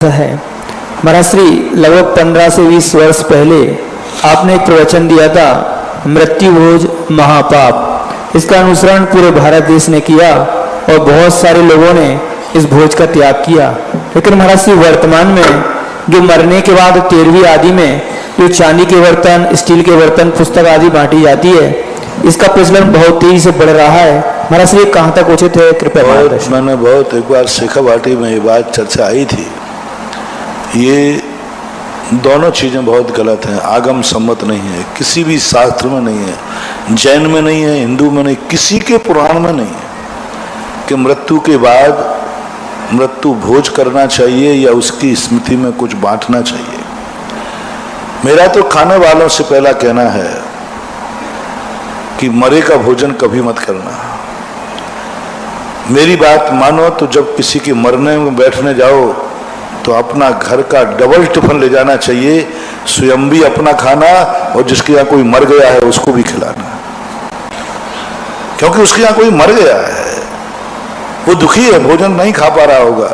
है। महाराज श्री लगभग 15 से 20 वर्ष पहले आपने एक प्रवचन दिया था, मृत्यु भोज महापाप। इसका अनुसरण पूरे भारत देश ने किया और बहुत सारे लोगों ने इस भोज का त्याग किया। लेकिन महाराज श्री वर्तमान में जो मरने के बाद 13वीं आदि में जो चांदी के बर्तन, स्टील के बर्तन, पुस्तक आदि बांटी जाती है, इसका प्रचलन बहुत तेजी से बढ़ रहा है। महाराज श्री कहाँ तक उचित है, कृपया मार्गदर्शन। मैंने बहुत एक बार शेखा भाटी में ये बात चर्चा आई थी। ये दोनों चीज़ें बहुत गलत हैं, आगम सम्मत नहीं है, किसी भी शास्त्र में नहीं है, जैन में नहीं है, हिंदू में नहीं, किसी के पुराण में नहीं है कि मृत्यु के बाद मृत्यु भोज करना चाहिए या उसकी स्मृति में कुछ बांटना चाहिए। मेरा तो खाने वालों से पहला कहना है कि मरे का भोजन कभी मत करना। मेरी बात मानो तो जब किसी के मरने में बैठने जाओ तो अपना घर का डबल टिफिन ले जाना चाहिए, स्वयं भी अपना खाना और जिसके यहाँ कोई मर गया है उसको भी खिलाना, क्योंकि उसके यहाँ कोई मर गया है, वो दुखी है, भोजन नहीं खा पा रहा होगा,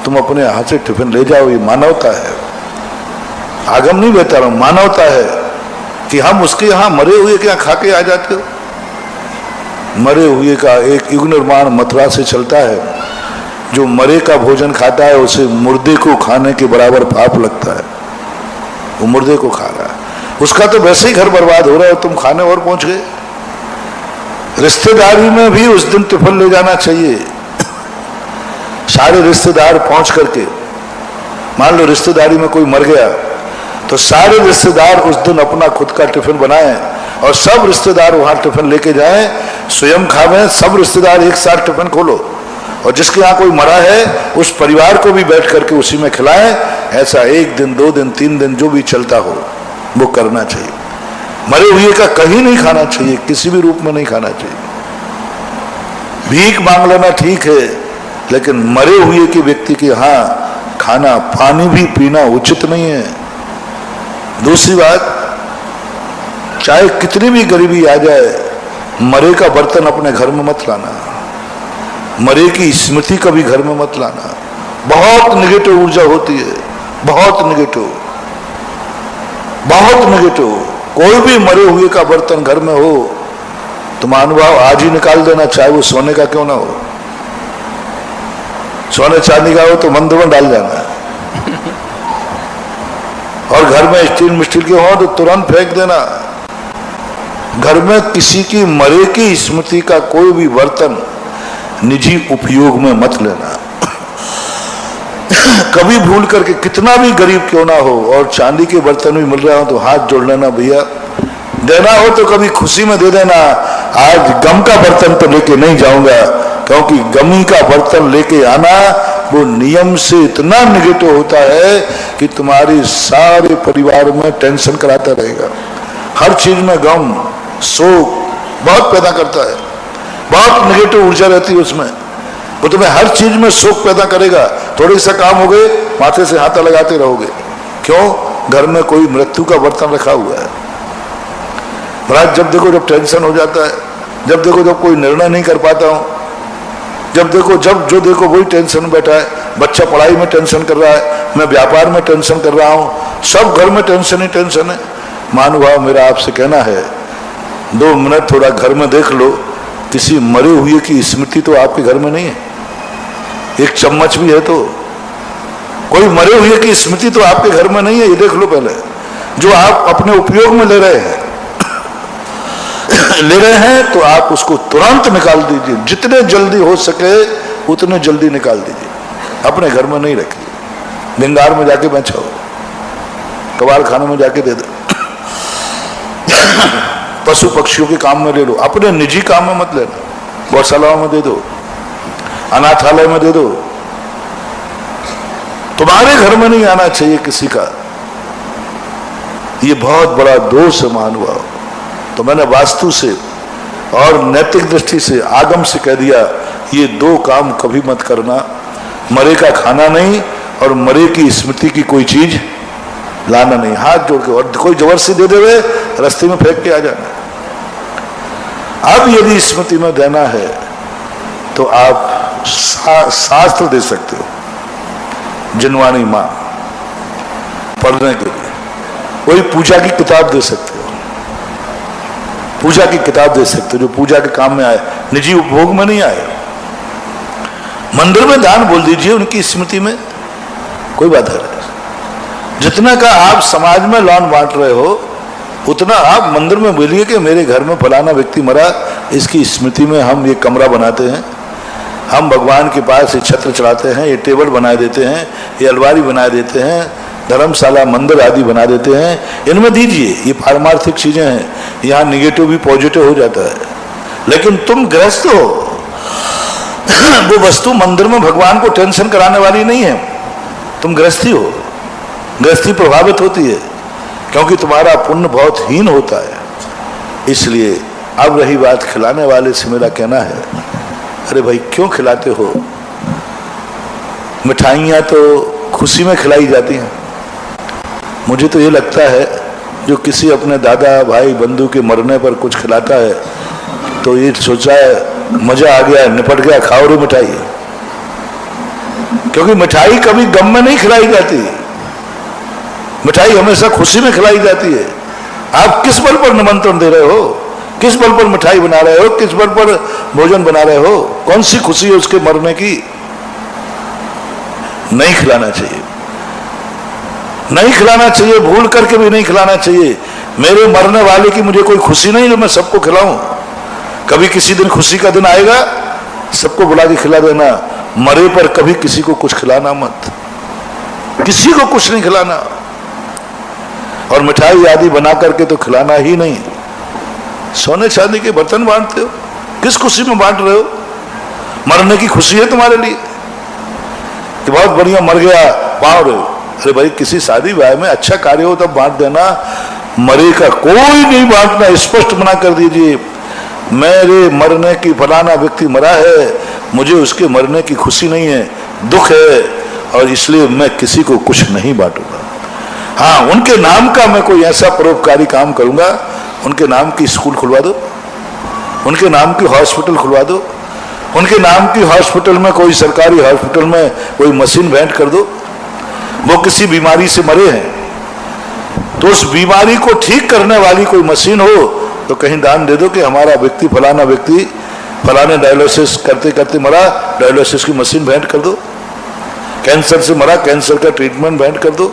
तुम अपने हाथ से टिफिन ले जाओ। ये मानवता है, आगम नहीं बता रहा हूं, मानवता है कि हम उसके यहाँ मरे हुए के यहाँ खा के आ जाते हो। मरे हुए का एक युग निर्माण मथुरा से चलता है, जो मरे का भोजन खाता है उसे मुर्दे को खाने के बराबर पाप लगता है। वो मुर्दे को खा रहा है, उसका तो वैसे ही घर बर्बाद हो रहा है, तुम खाने और पहुंच गए। रिश्तेदारी में भी उस दिन टिफिन ले जाना चाहिए। सारे रिश्तेदार पहुंच करके, मान लो रिश्तेदारी में कोई मर गया तो सारे रिश्तेदार उस दिन अपना खुद का टिफिन बनाएं और सब रिश्तेदार वहां टिफिन लेके जाएं, स्वयं खावें, सब रिश्तेदार एक साथ टिफिन खोलो और जिसके यहाँ कोई मरा है उस परिवार को भी बैठ करके उसी में खिलाएं। ऐसा 1 दिन 2 दिन 3 दिन जो भी चलता हो वो करना चाहिए। मरे हुए का कहीं नहीं खाना चाहिए, किसी भी रूप में नहीं खाना चाहिए। भीख मांग लेना ठीक है, लेकिन मरे हुए के व्यक्ति के यहाँ खाना पानी भी पीना उचित नहीं है। दूसरी बात, चाहे कितनी भी गरीबी आ जाए, मरे का बर्तन अपने घर में मत लाना, मरे की स्मृति कभी घर में मत लाना। बहुत निगेटिव ऊर्जा होती है, बहुत निगेटिव, बहुत निगेटिव। कोई भी मरे हुए का बर्तन घर में हो तो महानुभाव आज ही निकाल देना, चाहे वो सोने का क्यों ना हो। सोने चांदी का हो तो मंदिर में डाल जाना, और घर में स्टील मिस्टील के हो तो तुरंत फेंक देना। घर में किसी की मरे की स्मृति का कोई भी बर्तन निजी उपयोग में मत लेना। कभी भूल करके, कितना भी गरीब क्यों ना हो और चांदी के बर्तन भी मिल रहा हो तो हाथ जोड़ लेना, भैया देना हो तो कभी खुशी में दे देना। आज गम का बर्तन तो लेके नहीं जाऊंगा, क्योंकि गमी का बर्तन लेके आना वो नियम से इतना निगेटिव होता है कि तुम्हारे सारे परिवार में टेंशन कराता रहेगा। हर चीज में गम शोक बहुत पैदा करता है, बहुत निगेटिव ऊर्जा रहती है उसमें, वो तुम्हें हर चीज में शोक पैदा करेगा। थोड़े सा काम हो गए माथे से हाथा लगाते रहोगे, क्यों? घर में कोई मृत्यु का बर्तन रखा हुआ है। महाराज जब देखो जब टेंशन हो जाता है, जब देखो जब कोई निर्णय नहीं कर पाता हूं, जब देखो जब जो देखो वही टेंशन में बैठा है। बच्चा पढ़ाई में टेंशन कर रहा है, मैं व्यापार में टेंशन कर रहा हूं, सब घर में टेंशन ही टेंशन है। महानुभाव मेरा आपसे कहना है, 2 मिनट थोड़ा घर में देख लो, किसी मरे हुए की स्मृति तो आपके घर में नहीं है। एक चम्मच भी है तो कोई मरे हुए की स्मृति तो आपके घर में नहीं है, ये देख लो पहले। जो आप अपने उपयोग में ले रहे हैं तो आप उसको तुरंत निकाल दीजिए, जितने जल्दी हो सके उतने जल्दी निकाल दीजिए, अपने घर में नहीं रखिए। भिंगार में जाके बेचो, कबाड़ खाने में जाके दे दो, पशु पक्षियों के काम में ले लो, अपने निजी काम में मत लेना। गौशालाओं में दे दो, अनाथालय में दे दो, तुम्हारे घर में नहीं आना चाहिए किसी का। ये बहुत बड़ा दोष है महानुभाव। तो मैंने वास्तु से और नैतिक दृष्टि से आगम से कह दिया, ये 2 काम कभी मत करना, मरे का खाना नहीं और मरे की स्मृति की कोई चीज लाना नहीं। हाथ जोड़ के, और कोई जबरदस्ती दे देवे रास्ते में फेंक के आ जाना। अब यदि स्मृति में देना है तो आप शास्त्र दे सकते हो, जिनवाणी माँ पढ़ने के लिए, वही पूजा की किताब दे सकते हो, पूजा की किताब दे सकते हो जो पूजा के काम में आए, निजी उपभोग में नहीं आए। मंदिर में दान बोल दीजिए उनकी स्मृति में, कोई बात नहीं। जितना का आप समाज में लॉन बांट रहे हो उतना आप मंदिर में बोलिए कि मेरे घर में फलाना व्यक्ति मरा, इसकी स्मृति में हम ये कमरा बनाते हैं, हम भगवान के पास ये छत्र चढ़ाते हैं, ये टेबल बना देते हैं, ये अलमारी बना देते हैं, धर्मशाला मंदिर आदि बना देते हैं, इनमें दीजिए। ये पारमार्थिक चीजें हैं, यहाँ निगेटिव भी पॉजिटिव हो जाता है। लेकिन तुम गृहस्थ हो, वो वस्तु मंदिर में भगवान को टेंशन कराने वाली नहीं है, तुम गृहस्थी हो, गृहस्थी प्रभावित होती है क्योंकि तुम्हारा पुण्य बहुत हीन होता है। इसलिए अब रही बात खिलाने वाले से मेरा कहना है, अरे भाई क्यों खिलाते हो? मिठाइयाँ तो खुशी में खिलाई जाती हैं। मुझे तो ये लगता है जो किसी अपने दादा भाई बंधु के मरने पर कुछ खिलाता है तो ये सोचा है मजा आ गया, निपट गया, खाओ रे मिठाई। क्योंकि मिठाई कभी गम में नहीं खिलाई जाती, मिठाई हमेशा खुशी में खिलाई जाती है। आप किस बल पर निमंत्रण दे रहे हो, किस बल पर मिठाई बना रहे हो, किस बल पर भोजन बना रहे हो? कौन सी खुशी है उसके मरने की? नहीं खिलाना चाहिए, नहीं खिलाना चाहिए, भूल करके भी नहीं खिलाना चाहिए। मेरे मरने वाले की मुझे कोई खुशी नहीं जो मैं सबको खिलाऊं। कभी किसी दिन खुशी का दिन आएगा, सबको बुला के खिला देना। मरे पर कभी किसी को कुछ खिलाना मत, किसी को कुछ नहीं खिलाना। और मिठाई आदि बना करके तो खिलाना ही नहीं। सोने चांदी के बर्तन बांटते हो, किस खुशी में बांट रहे हो? मरने की खुशी है तुम्हारे लिए कि बहुत बढ़िया मर गया, पाओ रहे हो। अरे भाई किसी शादी ब्याह में अच्छा कार्य हो तब बांट देना, मरे का कोई नहीं बांटना। स्पष्ट मना कर दीजिए, मेरे मरने की फलाना व्यक्ति मरा है, मुझे उसके मरने की खुशी नहीं है, दुख है, और इसलिए मैं किसी को कुछ नहीं बांटूंगा। हाँ, उनके नाम का मैं कोई ऐसा परोपकारी काम करूंगा, उनके नाम की स्कूल खुलवा दो, उनके नाम की हॉस्पिटल खुलवा दो, उनके नाम की हॉस्पिटल में कोई सरकारी हॉस्पिटल में कोई मशीन भेंट कर दो। वो किसी बीमारी से मरे हैं तो उस बीमारी को ठीक करने वाली कोई मशीन हो तो कहीं दान दे दो कि हमारा व्यक्ति फलाना व्यक्ति फलाने डायलिसिस करते करते मरा, डायलिसिस की मशीन भेंट कर दो। कैंसर से मरा, कैंसर का ट्रीटमेंट भेंट कर दो,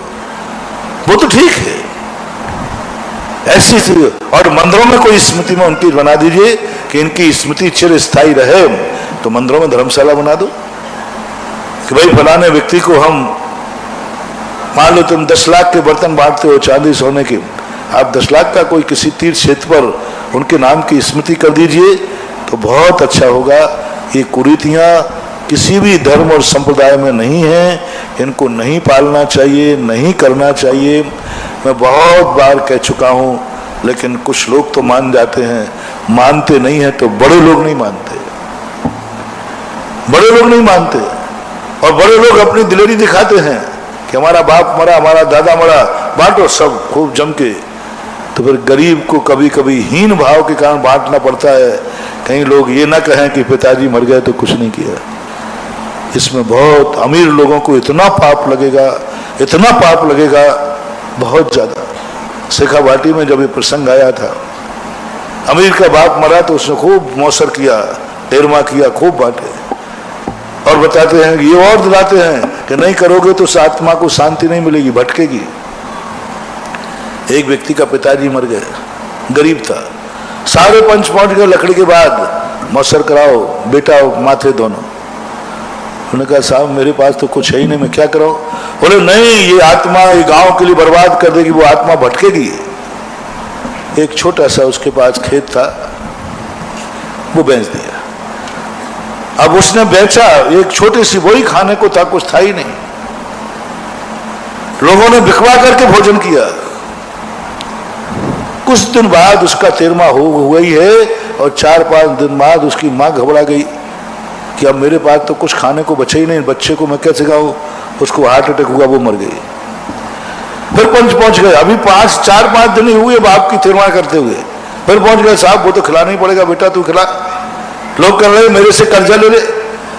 वो तो ठीक है। ऐसी चीज, और मंदिरों में कोई स्मृति में उनकी बना दीजिए कि इनकी स्मृति चिर स्थायी रहे, तो मंदिरों में धर्मशाला बना दो कि भाई फलाने व्यक्ति को हम, मान लो तुम 10 लाख के बर्तन बांटते हो चांदी सोने के, आप 10 लाख का कोई किसी तीर्थ क्षेत्र पर उनके नाम की स्मृति कर दीजिए तो बहुत अच्छा होगा। ये कुरीतियां किसी भी धर्म और संप्रदाय में नहीं है, इनको नहीं पालना चाहिए, नहीं करना चाहिए। मैं बहुत बार कह चुका हूं, लेकिन कुछ लोग तो मान जाते हैं, मानते नहीं है तो बड़े लोग नहीं मानते, बड़े लोग नहीं मानते। और बड़े लोग अपनी दिलेरी दिखाते हैं कि हमारा बाप मरा, हमारा दादा मरा, बांटो सब खूब जम के। तो फिर गरीब को कभी कभी हीन भाव के कारण बांटना पड़ता है, कहीं लोग ये ना कहें कि पिताजी मर गए तो कुछ नहीं किया। इसमें बहुत अमीर लोगों को इतना पाप लगेगा, इतना पाप लगेगा, बहुत ज्यादा। शेखावाटी में जब ये प्रसंग आया था, अमीर का बाप मरा तो उसने खूब मौसर किया, टेरमा किया, खूब बांटे। और बताते हैं, ये और दिलाते हैं कि नहीं करोगे तो उस आत्मा को शांति नहीं मिलेगी, भटकेगी। एक व्यक्ति का पिताजी मर गए, गरीब था, सारे पंच पहुंच गए, लकड़ी के बाद मौसर कराओ बेटा माथे दोनों। उन्होंने कहा साहब मेरे पास तो कुछ है ही नहीं, मैं क्या कराऊं? बोले नहीं, ये आत्मा ये गांव के लिए बर्बाद कर देगी, वो आत्मा भटकेगी। एक छोटा सा उसके पास खेत था, वो बेच दिया। अब उसने बेचा, एक छोटी सी वही खाने को था, कुछ था ही नहीं। लोगों ने बिकवा करके भोजन किया। कुछ दिन बाद उसका तेरमा हो गई है, और 4-5 दिन बाद उसकी मां घबरा गई कि अब मेरे पास तो कुछ खाने को बचा ही नहीं, बच्चे को मैं कैसे खाऊं? उसको हार्ट अटैक हुआ, वो मर गई। फिर पंच पहुंच गए, अभी 4-5 दिन ही हुए बाप की तेरमा करते हुए। फिर पहुंच गए, साहब वो तो खिलाना ही पड़ेगा, बेटा तू खिला। लोग कह रहे मेरे से कर्जा ले ले।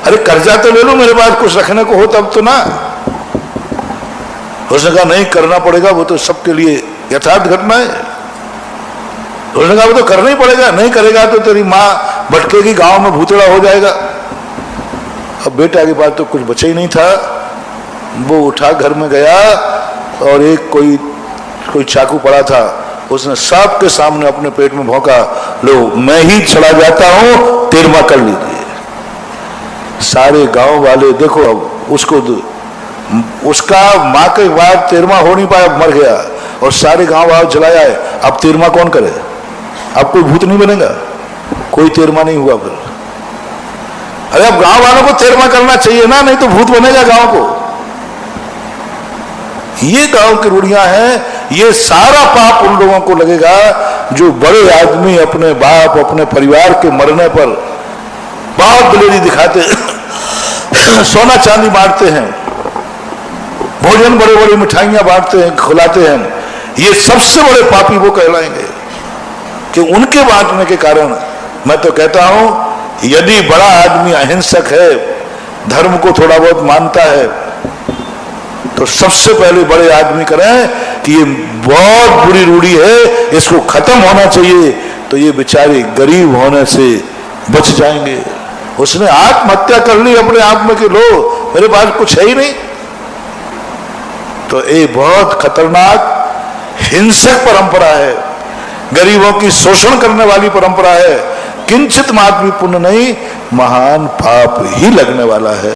अरे कर्जा तो ले लो, मेरे पास कुछ रखने को हो तब तो ना। उसने कहा नहीं करना पड़ेगा, वो तो सबके लिए यथार्थ घटना है। उसने कहा वो तो करना ही पड़ेगा, नहीं करेगा तो तेरी माँ भटकेगी, गांव में भूतड़ा हो जाएगा। अब बेटा के पास तो कुछ बचा ही नहीं था। वो उठा घर में गया और एक कोई चाकू पड़ा था, उसने सबके सामने अपने पेट में भौंका, लो मैं ही चला जाता हूं, तेरमा कर लीजिए। सारे गांव वाले देखो, अब उसका माँ के बाद तेरमा हो नहीं पाया, मर गया, और सारे गांव वाले जलाया है। अब तेरमा कौन करे? अब कोई भूत नहीं बनेगा, कोई तेरमा नहीं हुआ फिर। अरे अब गांव वालों को तेरमा करना चाहिए ना, नहीं तो भूत बनेगा गांव को। ये गांव की रूढ़ियां हैं। ये सारा पाप उन लोगों को लगेगा जो बड़े आदमी अपने बाप अपने परिवार के मरने पर बहुत दिलेरी दिखाते सोना चांदी बांटते हैं, भोजन बड़े बड़े मिठाइयां बांटते हैं, खिलाते हैं। ये सबसे बड़े पापी वो कहलाएंगे कि उनके बांटने के कारण। मैं तो कहता हूं, यदि बड़ा आदमी अहिंसक है, धर्म को थोड़ा बहुत मानता है, तो सबसे पहले बड़े आदमी करें कि ये बहुत बुरी रूढ़ी है, इसको खत्म होना चाहिए, तो ये बेचारे गरीब होने से बच जाएंगे। उसने आत्महत्या कर ली अपने आप में कि लो मेरे पास कुछ है ही नहीं। तो ये बहुत खतरनाक हिंसक परंपरा है, गरीबों की शोषण करने वाली परंपरा है। किंचित मात्र भी पुण्य नहीं, महान पाप ही लगने वाला है।